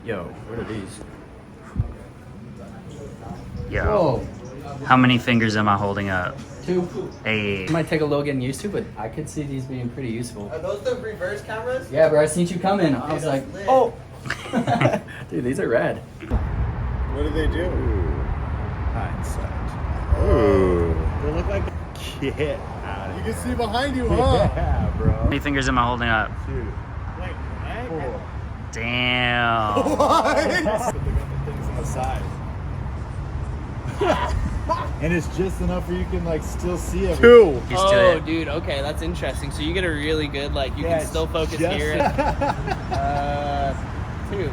Yo, what are these? Yo. Whoa. How many fingers am I holding up? 2. Hey. It might take a little getting used to, but I could see these being pretty useful. Are those the reverse cameras? Yeah, bro, I seen you coming. I was like, lit. oh! Dude, these are rad. What do they do? HindSight. Ooh. They look like get out of You here. can see behind you, huh? Yeah, bro. How many fingers am I holding up? 2, Like, 4. Damn. what? But they got the things on the side. And it's just enough where you can like still see everything. 2. Used to Oh, it. dude, okay, that's interesting. So you get a really good, like, you Yeah, can still it's focus just- here. 2.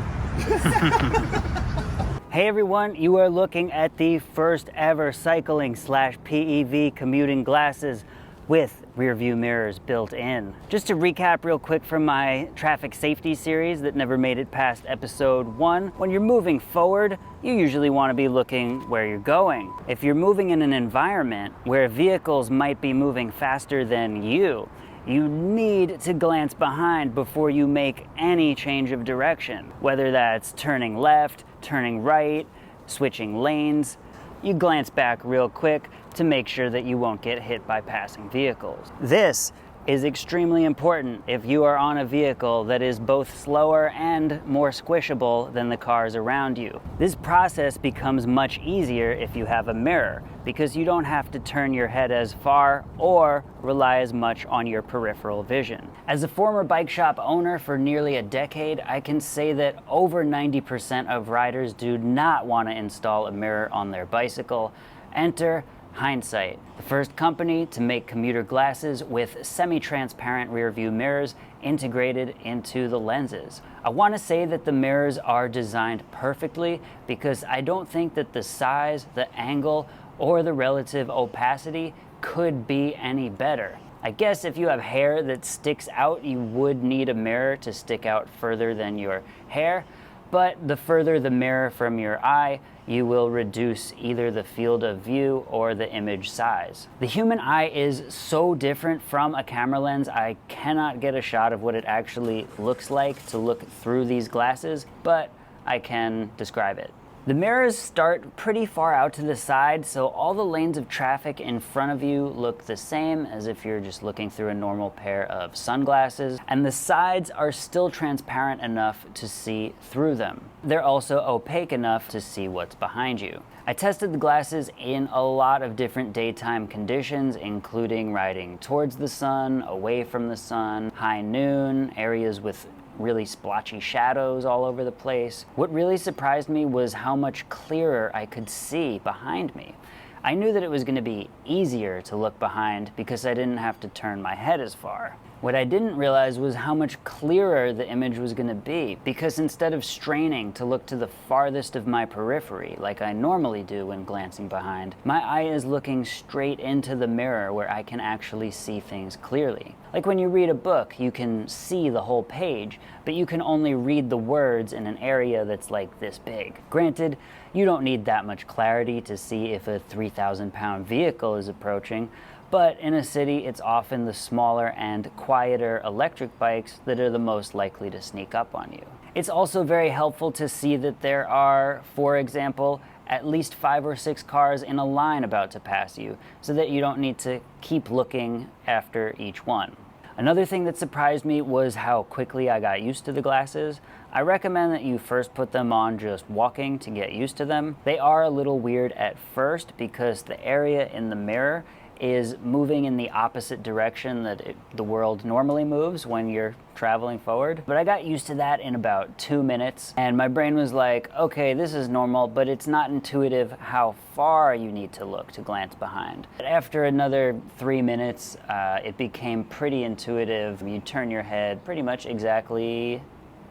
Hey everyone, you are looking at the first ever cycling/PEV commuting glasses with rear view mirrors built in. Just to recap real quick from my traffic safety series that never made it past episode 1, when you're moving forward, you usually want to be looking where you're going. If you're moving in an environment where vehicles might be moving faster than you need to glance behind before you make any change of direction, whether that's turning left, turning right, switching lanes. You glance back real quick to make sure that you won't get hit by passing vehicles. This is extremely important if you are on a vehicle that is both slower and more squishable than the cars around you. This process becomes much easier if you have a mirror, because you don't have to turn your head as far or rely as much on your peripheral vision. As a former bike shop owner for nearly a decade, I can say that over 90% of riders do not want to install a mirror on their bicycle. Enter HindSight, the first company to make commuter glasses with semi-transparent rear view mirrors integrated into the lenses. I want to say that the mirrors are designed perfectly because I don't think that the size, the angle, or the relative opacity could be any better. I guess if you have hair that sticks out, you would need a mirror to stick out further than your hair, but the further the mirror from your eye, you will reduce either the field of view or the image size. The human eye is so different from a camera lens, I cannot get a shot of what it actually looks like to look through these glasses, but I can describe it. The mirrors start pretty far out to the side, so all the lanes of traffic in front of you look the same as if you're just looking through a normal pair of sunglasses, and the sides are still transparent enough to see through them. They're also opaque enough to see what's behind you. I tested the glasses in a lot of different daytime conditions, including riding towards the sun, away from the sun, high noon, areas with really splotchy shadows all over the place. What really surprised me was how much clearer I could see behind me. I knew that it was going to be easier to look behind because I didn't have to turn my head as far. What I didn't realize was how much clearer the image was going to be, because instead of straining to look to the farthest of my periphery like I normally do when glancing behind, my eye is looking straight into the mirror where I can actually see things clearly. Like when you read a book, you can see the whole page, but you can only read the words in an area that's like this big. Granted, you don't need that much clarity to see if a 3,000-pound vehicle is approaching, but in a city, it's often the smaller and quieter electric bikes that are the most likely to sneak up on you. It's also very helpful to see that there are, for example, at least 5 or 6 cars in a line about to pass you, so that you don't need to keep looking after each one. Another thing that surprised me was how quickly I got used to the glasses. I recommend that you first put them on just walking to get used to them. They are a little weird at first because the area in the mirror is moving in the opposite direction that the world normally moves when you're traveling forward. But I got used to that in about 2 minutes, and my brain was like, okay, this is normal, but it's not intuitive how far you need to look to glance behind. But after another 3 minutes, it became pretty intuitive. You turn your head pretty much exactly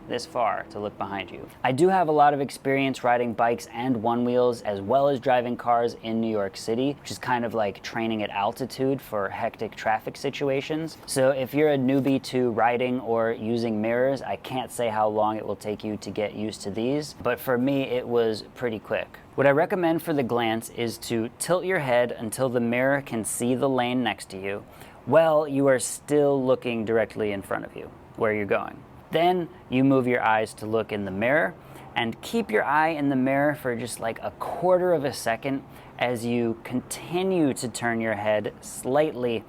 this far to look behind you. I do have a lot of experience riding bikes and one-wheels as well as driving cars in New York City, which is kind of like training at altitude for hectic traffic situations. So if you're a newbie to riding or using mirrors, I can't say how long it will take you to get used to these, but for me it was pretty quick. What I recommend for the glance is to tilt your head until the mirror can see the lane next to you while you are still looking directly in front of you, where you're going. Then you move your eyes to look in the mirror, and keep your eye in the mirror for just like a quarter of a second as you continue to turn your head slightly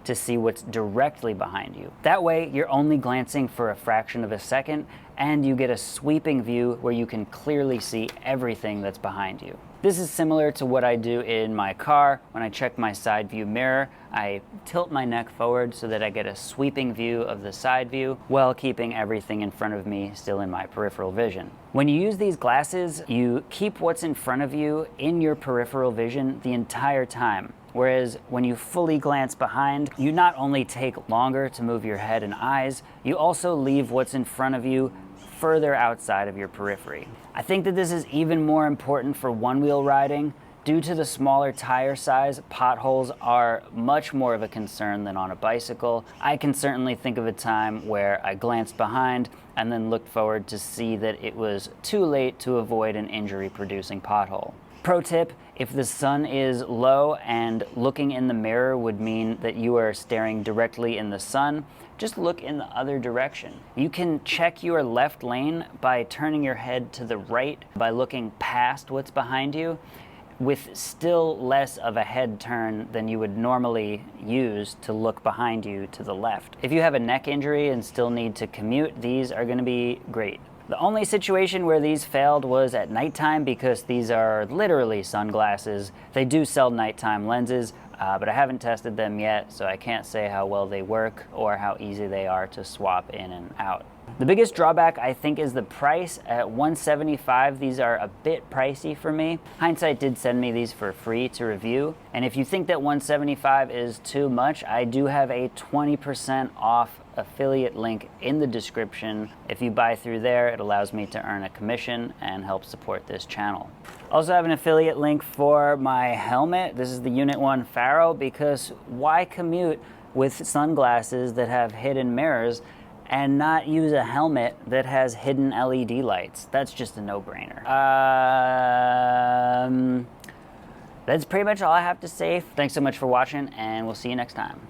to see what's directly behind you. That way, you're only glancing for a fraction of a second and you get a sweeping view where you can clearly see everything that's behind you. This is similar to what I do in my car. When I check my side view mirror, I tilt my neck forward so that I get a sweeping view of the side view while keeping everything in front of me still in my peripheral vision. When you use these glasses, you keep what's in front of you in your peripheral vision the entire time. Whereas when you fully glance behind, you not only take longer to move your head and eyes, you also leave what's in front of you further outside of your periphery. I think that this is even more important for one-wheel riding. Due to the smaller tire size, potholes are much more of a concern than on a bicycle. I can certainly think of a time where I glanced behind and then looked forward to see that it was too late to avoid an injury-producing pothole. Pro tip, if the sun is low and looking in the mirror would mean that you are staring directly in the sun, just look in the other direction. You can check your left lane by turning your head to the right by looking past what's behind you, with still less of a head turn than you would normally use to look behind you to the left. If you have a neck injury and still need to commute, these are going to be great. The only situation where these failed was at nighttime because these are literally sunglasses. They do sell nighttime lenses, but I haven't tested them yet, so I can't say how well they work or how easy they are to swap in and out. The biggest drawback, I think, is the price. At $175, these are a bit pricey for me. HindSight did send me these for free to review, and if you think that $175 is too much, I do have a 20% off affiliate link in the description. If you buy through there, it allows me to earn a commission and help support this channel. Also have an affiliate link for my helmet. This is the Unit 1 Faro, because why commute with sunglasses that have hidden mirrors and not use a helmet that has hidden LED lights? That's just a no-brainer. That's pretty much all I have to say. Thanks so much for watching, and we'll see you next time.